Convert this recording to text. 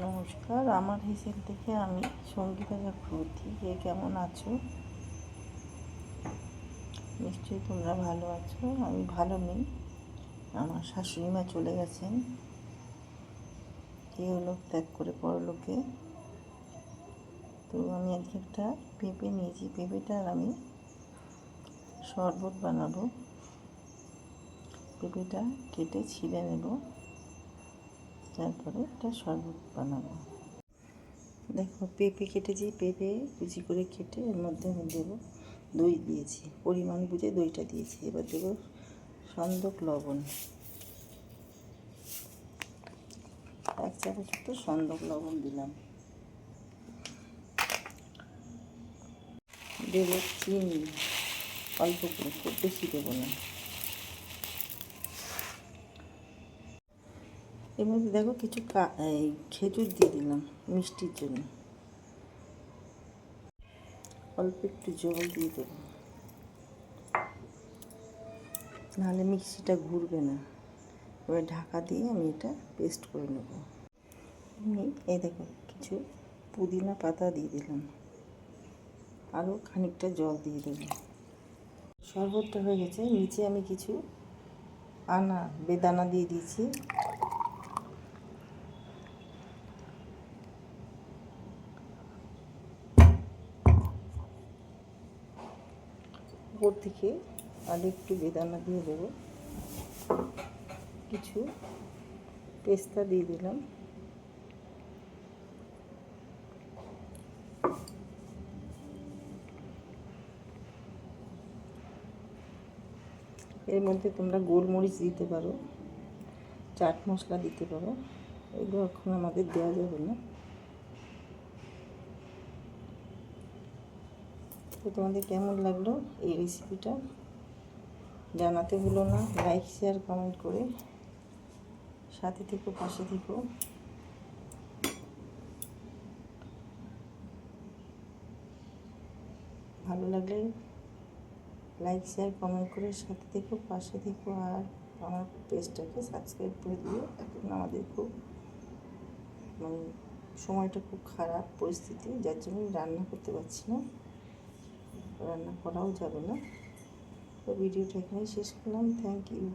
নমস্কার, আমার হেসেল থেকে আমি সঙ্গীতা চক্রবর্তী। কে কেমন আছো? নিশ্চয়ই তোমরা ভালো আছো। আমি ভালো নেই। আমার শাশুড়ি মা চলে গেছেন ইহলোক ত্যাগ করে পরলোকে। তো আমি আজকে একটা পেঁপে নিয়েছি। পেঁপেটার আমি শরবত বানাবো। পেঁপেটা কেটে ছিলে নেব, তারপরে একটা শরবত বানাবো। দেখো, পেঁপে কেটেছি। পেঁপে কুচি করে কেটে এর মধ্যে আমি দেবো দই। দিয়েছি পরিমাণ বুঝে দইটা দিয়েছি। এবার দেবো সন্দক লবণ, 1 চামচ মতো সন্দক লবণ দিলাম। দেবো চিনি অল্প করে, খুব বেশি দেবো না। এর মধ্যে দেখো কিছু খেজুর দিয়ে দিলাম মিষ্টির জন্য। অল্প একটু জল দিয়ে দেবো, নাহলে মিক্সিটা ঘুরবে না। এবার ঢাকা দিয়ে আমি এটা পেস্ট করে নেব। এই দেখো কিছু পুদিনা পাতা দিয়ে দিলাম, আরও খানিকটা জল দিয়ে দেবো। শরবতটা হয়ে গেছে। নিচে আমি কিছু বেদানা দিয়ে দিয়েছি। উপর থেকে আরও একটু বেদানা দিয়ে দেবো। কিছু পেস্তা দিয়ে দিলাম। এর মধ্যে তোমরা গোলমরিচ দিতে পারো, চাট মশলা দিতে পারো। এগুলো এখন আমাদের দেওয়া যাবে না। তো তোমাদের কেমন লাগলো এই রেসিপিটা জানাতে ভুলো না। লাইক, শেয়ার, কমেন্ট করে সাথে থেকো, পাশে থেকো। ভালো লাগলে লাইক, শেয়ার, কমেন্ট করে সাথে থেকো, পাশে থেকো। আর আমার পেজটাকে সাবস্ক্রাইব করে দিও। এখন আমাদের খুব সময়টা খুব খারাপ পরিস্থিতি, যার জন্য রান্না করতে পারছি না, রান্না করাও যাবে না। তো ভিডিওটা এখানেই শেষ করলাম। Thank you.